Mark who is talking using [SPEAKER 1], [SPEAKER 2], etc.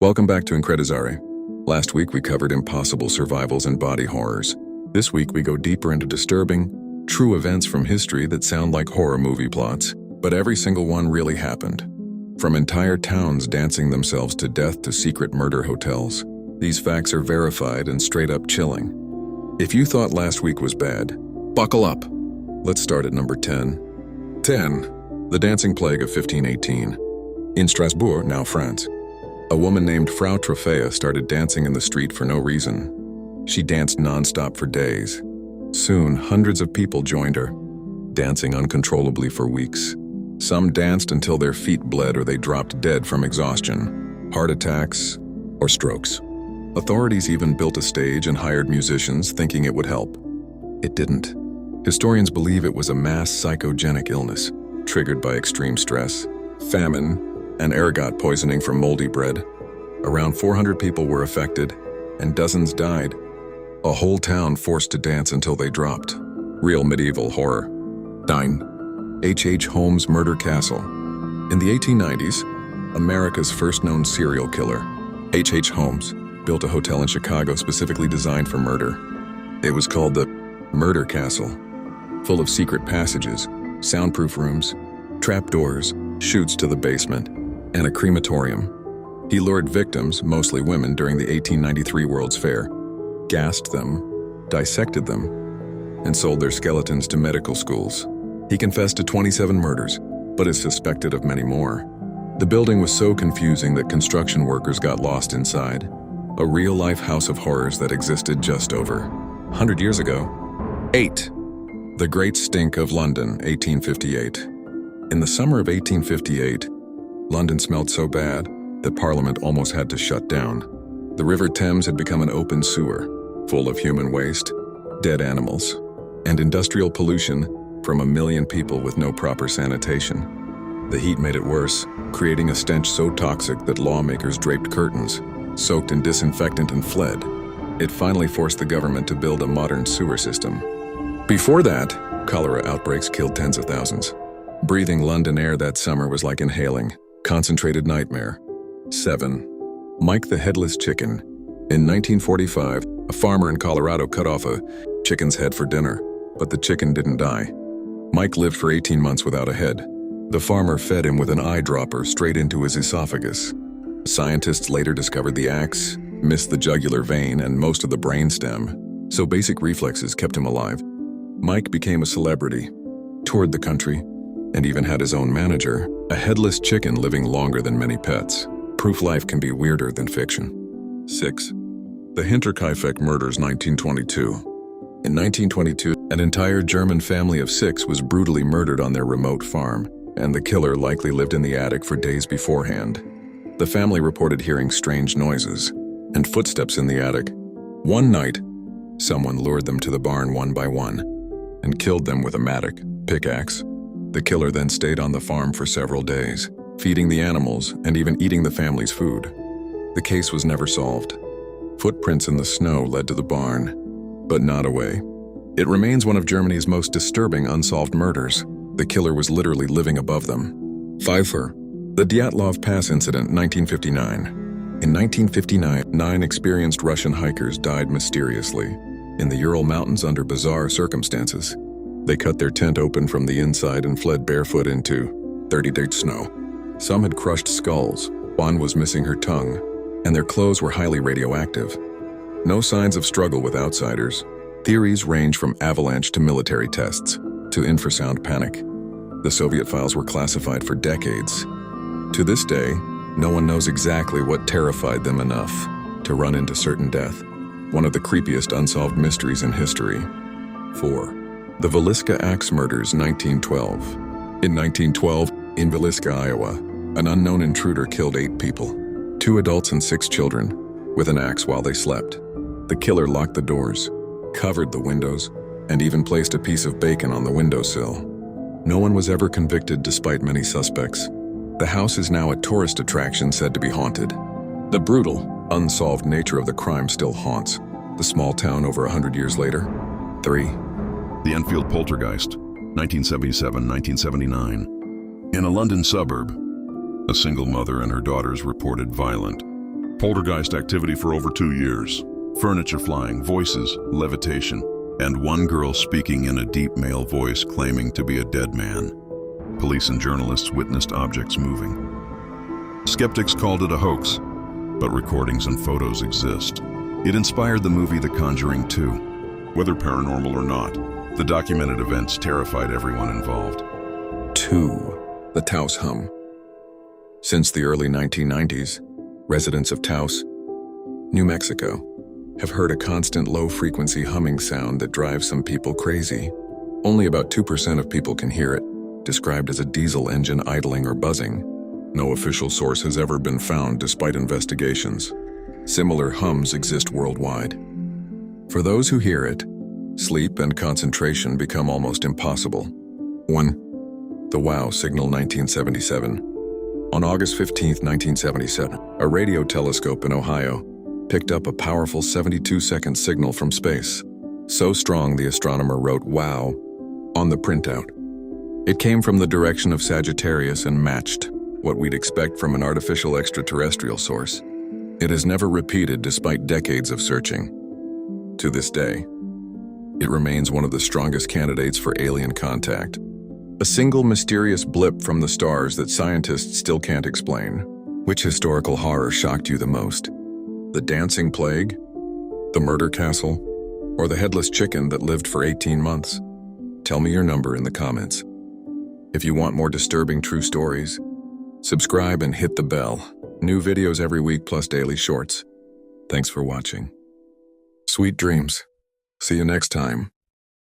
[SPEAKER 1] Welcome back to Incredizare. Last week we covered impossible survivals and body horrors. This week we go deeper into disturbing, true events from history that sound like horror movie plots, but every single one really happened. From entire towns dancing themselves to death to secret murder hotels, these facts are verified and straight up chilling. If you thought last week was bad, buckle up. Let's start at number 10. 10. The Dancing Plague of 1518. In Strasbourg, now France, a woman named Frau Trofea started dancing in the street for no reason. She danced non-stop for days. Soon, hundreds of people joined her, dancing uncontrollably for weeks. Some danced until their feet bled or they dropped dead from exhaustion, heart attacks, or strokes. Authorities even built a stage and hired musicians thinking it would help. It didn't. Historians believe it was a mass psychogenic illness, triggered by extreme stress, famine, and ergot poisoning from moldy bread. Around 400 people were affected, and dozens died. A whole town forced to dance until they dropped. Real medieval horror. 9. H.H. Holmes' Murder Castle. In the 1890s, America's first known serial killer, H.H. Holmes, built a hotel in Chicago specifically designed for murder. It was called the Murder Castle, full of secret passages, soundproof rooms, trapdoors, chutes to the basement, and a crematorium. He lured victims, mostly women, during the 1893 World's Fair, gassed them, dissected them, and sold their skeletons to medical schools. He confessed to 27 murders, but is suspected of many more. The building was so confusing that construction workers got lost inside. A real-life house of horrors that existed just over 100 years ago. 8. The Great Stink of London, 1858. In the summer of 1858, London smelled so bad that Parliament almost had to shut down. The River Thames had become an open sewer, full of human waste, dead animals, and industrial pollution from 1 million people with no proper sanitation. The heat made it worse, creating a stench so toxic that lawmakers draped curtains, soaked in disinfectant, and fled. It finally forced the government to build a modern sewer system. Before that, cholera outbreaks killed tens of thousands. Breathing London air that summer was like inhaling concentrated nightmare. 7. Mike the Headless Chicken. In 1945, a farmer in Colorado cut off a chicken's head for dinner, but the chicken didn't die. Mike lived for 18 months without a head. The farmer fed him with an eyedropper straight into his esophagus. Scientists later discovered the axe missed the jugular vein and most of the brainstem, so basic reflexes kept him alive. Mike became a celebrity, toured the country, and even had his own manager, a headless chicken living longer than many pets. Proof life can be weirder than fiction. 6. The Hinterkaifeck murders, 1922. In 1922, an entire German family of 6 was brutally murdered on their remote farm, and the killer likely lived in the attic for days beforehand. The family reported hearing strange noises and footsteps in the attic. One night, someone lured them to the barn one by one and killed them with a mattock, pickaxe. The killer then stayed on the farm for several days, feeding the animals and even eating the family's food. The case was never solved. Footprints in the snow led to the barn, but not away. It remains one of Germany's most disturbing unsolved murders. The killer was literally living above them. 5. The Dyatlov Pass incident, 1959. In 1959, 9 experienced Russian hikers died mysteriously in the Ural Mountains under bizarre circumstances. They cut their tent open from the inside and fled barefoot into 30-degree snow. Some had crushed skulls, one was missing her tongue, and their clothes were highly radioactive. No signs of struggle with outsiders. Theories range from avalanche to military tests, to infrasound panic. The Soviet files were classified for decades. To this day, no one knows exactly what terrified them enough to run into certain death. One of the creepiest unsolved mysteries in history. 4. The Villisca Axe Murders, 1912. In 1912, in Villisca, Iowa, an unknown intruder killed 8 people, 2 adults and 6 children, with an axe while they slept. The killer locked the doors, covered the windows, and even placed a piece of bacon on the windowsill. No one was ever convicted despite many suspects. The house is now a tourist attraction said to be haunted. The brutal, unsolved nature of the crime still haunts the small town over 100 years later. 3.
[SPEAKER 2] The Enfield Poltergeist, 1977-1979. In a London suburb, a single mother and her daughters reported violent, Poltergeist activity for over 2 years. Furniture flying, voices, levitation, and one girl speaking in a deep male voice claiming to be a dead man. Police and journalists witnessed objects moving. Skeptics called it a hoax, but recordings and photos exist. It inspired the movie The Conjuring 2. Whether paranormal or not, the documented events terrified everyone involved.
[SPEAKER 1] 2. The Taos hum. Since the early 1990s, residents of Taos, New Mexico, have heard a constant low-frequency humming sound that drives some people crazy. Only about 2% of people can hear it, described as a diesel engine idling or buzzing. No official source has ever been found despite investigations. Similar hums exist worldwide. For those who hear it, sleep and concentration become almost impossible. 1. The WOW signal 1977. On August 15, 1977, a radio telescope in Ohio picked up a powerful 72-second signal from space. So strong the astronomer wrote "wow" on the printout. It came from the direction of Sagittarius and matched what we'd expect from an artificial extraterrestrial source. It has never repeated despite decades of searching. To this day, it remains one of the strongest candidates for alien contact. A single mysterious blip from the stars that scientists still can't explain. Which historical horror shocked you the most? The dancing plague? The murder castle? Or the headless chicken that lived for 18 months? Tell me your number in the comments. If you want more disturbing true stories, subscribe and hit the bell. New videos every week plus daily shorts. Thanks for watching. Sweet dreams. See you next time.